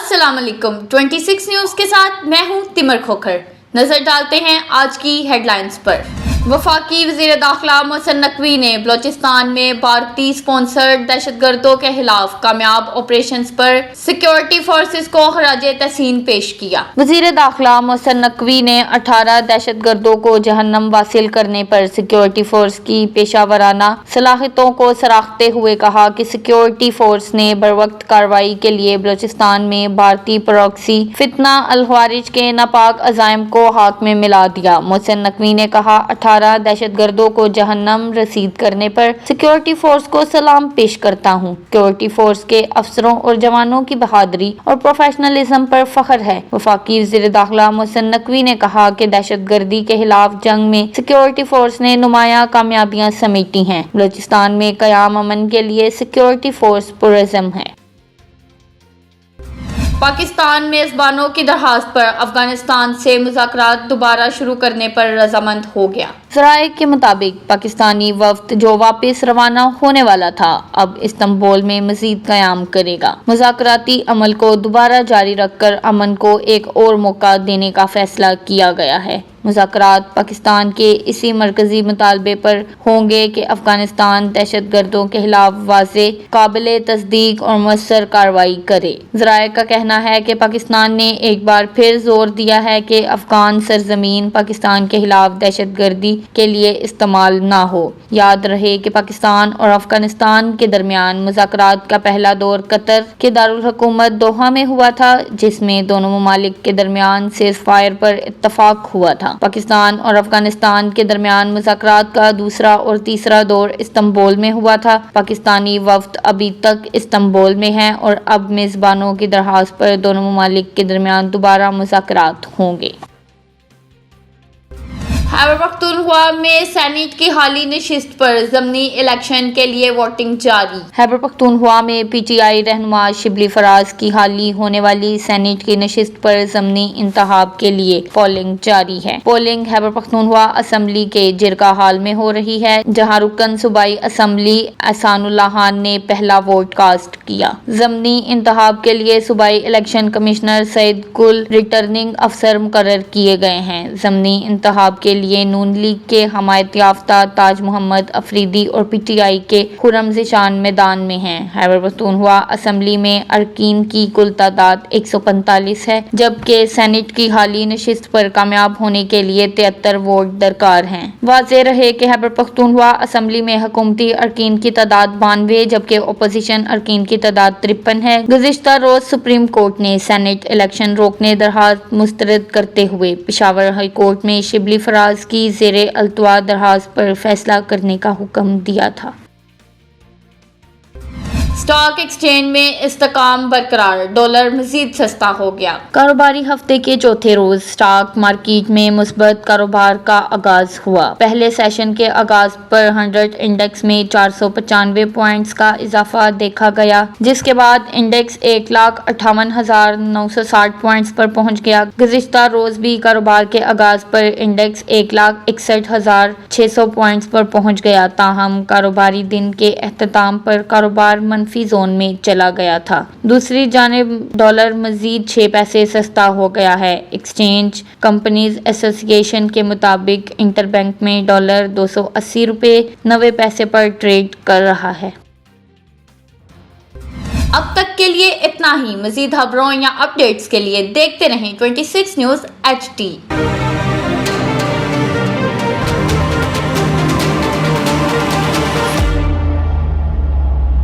अस्सलाम वालेकुम। 26 न्यूज़ के साथ मैं हूं तिमर खोखर। नजर डालते हैं आज की हेडलाइंस पर। वफाकी वज़ीर दाखिला मोहसिन नकवी ने बलोचिस्तान में भारतीय स्पॉन्सर्ड दहशतगर्दों के खिलाफ कामयाब ऑपरेशंस पर सिक्योरिटी फोर्सेस को खराज तहसीन पेश किया। वज़ीर दाखिला मोहसिन नकवी ने 18 दहशतगर्दों को जहन्नम वासिल करने पर सिक्योरिटी फोर्स की पेशावराना सलाहियतों को सराहते हुए कहा कि सिक्योरिटी फोर्स ने बरवक्त कार्रवाई के लिए बलोचिस्तान में भारतीय प्रॉक्सी फितना अल-ख्वारिज के नापाक अज़ाइम को हाथ में मिला दिया। मोहसिन नकवी ने कहा 18 दहशतगर्दों को जहन्नम रसीद करने पर सिक्योरिटी फोर्स को सलाम पेश करता हूँ। सिक्योरिटी फोर्स के अफसरों और जवानों की बहादुरी और प्रोफेशनलिज्म पर फख्र है। वफाकी वज़ीर दाखिला मोहसिन नकवी ने कहा कि दहशतगर्दी के खिलाफ जंग में सिक्योरिटी फोर्स ने नुमाया कामयाबियां समेटी हैं। बलूचिस्तान में क़याम अमन के लिए सिक्योरिटी फोर्स पुरज़्म है। पाकिस्तान मेज़बानों की दरख्वास्त पर अफगानिस्तान से मुज़ाकरात दोबारा शुरू करने पर रजामंद हो गया। ज़राए के मुताबिक पाकिस्तानी वफ़द जो वापस रवाना होने वाला था अब इस्तांबुल में मज़ीद क़याम करेगा। मुज़ाकराती अमल को दोबारा जारी रखकर अमन को एक और मौका देने का फैसला किया गया है। मुज़ाकरात पाकिस्तान के इसी मरकज़ी मुतालबे पर होंगे कि अफगानिस्तान दहशतगर्दों के खिलाफ वाज़े काबिल तस्दीक और मुअस्सर कार्रवाई करे। ज़राए का कहना है कि पाकिस्तान ने एक बार फिर जोर दिया है कि अफगान सरजमीन पाकिस्तान के खिलाफ दहशतगर्दी के लिए इस्तेमाल ना हो। याद रहे कि पाकिस्तान और अफगानिस्तान के दरमियान मुज़ाकरात का पहला दौर कतर के दारुल हुकूमत दोहा में हुआ था, जिसमें दोनों ममालिक के दरमियान सीज़फायर पर इत्तफाक हुआ था। पाकिस्तान और अफगानिस्तान के दरमियान मुज़ाकरात का दूसरा और तीसरा दौर इस्तांबुल में हुआ था। पाकिस्तानी वफ़द अभी तक इस्तांबुल में है और अब मेज़बानों की दरख्वास्त पर दोनों ममालिक के दरमियान दोबारा मुज़ाकरात होंगे। खैबर पख्तूनख्वा में सेनेट की हाली नशिस्त पर ज़मनी इलेक्शन के लिए वोटिंग जारी। खैबर पख्तूनख्वा में पीटीआई रहनुमा शिबली फराज की हाली होने वाली सेनेट की नशिस्त पर ज़मनी इंतखाब के लिए पोलिंग जारी है। पोलिंग खैबर पख्तूनख्वा असम्बली के जिरगा हाल में हो रही है, जहां रुकन सूबाई असम्बली एहसानुल्लाह खान ने पहला वोट कास्ट किया। ज़मनी इंतखाब के लिए सूबाई इलेक्शन कमिश्नर सईद कुल रिटर्निंग अफसर मुकर्रर किए गए हैं। ज़मनी इंतखाब के लिए नून लीग के हमायत याफ्ता ताज मोहम्मद अफरीदी और पीटीआई के खुर्रम ज़ीशान मैदान में हैं। खैबर पख्तूनख्वा असम्बली में अरकीन की कुल तादाद 145 है, जबकि सेनेट की हाली नशिस्त पर कामयाब होने के लिए 73 वोट दरकार हैं। वाज़ेह रहे कि खैबर पख्तूनख्वा असम्बली में हुकूमती अरकीन की तादाद 92 जबकि अपोजिशन अरकीन की तादाद 53 है। गुज़िश्ता रोज सुप्रीम कोर्ट ने सेनेट इलेक्शन रोकने दरख्वास्त मुस्तरद करते हुए पेशावर हाई कोर्ट में शिबली फराज की ज़ेरे अल्तवा दरख्वास्त पर फैसला करने का हुक्म दिया था। स्टॉक एक्सचेंज में इस्तेकाम बरकरार, डॉलर मजीद सस्ता हो गया। कारोबारी हफ्ते के चौथे रोज स्टॉक मार्केट में मुस्बत कारोबार का आगाज हुआ। पहले सेशन के आगाज पर 100 इंडेक्स में 495 पॉइंट्स का इजाफा देखा गया, जिसके बाद इंडेक्स 1,58,960 पॉइंट्स पर पहुंच गया। गुज़िश्ता रोज भी कारोबार के आगाज पर इंडेक्स 1,61,600 पॉइंट्स पर पहुंच गया। ताहम कारोबारी दिन के अख्ताम पर कारोबार मनफी जोन में चला गया था। दूसरी जानिब डॉलर मजीद 6 पैसे सस्ता हो गया है। एक्सचेंज कंपनीज एसोसिएशन के मुताबिक इंटरबैंक में डॉलर 280 रुपये 90 पैसे पर ट्रेड कर रहा है। अब तक के लिए इतना ही। मजीद खबरों या अपडेट्स के लिए देखते रहें 26 न्यूज़ HD।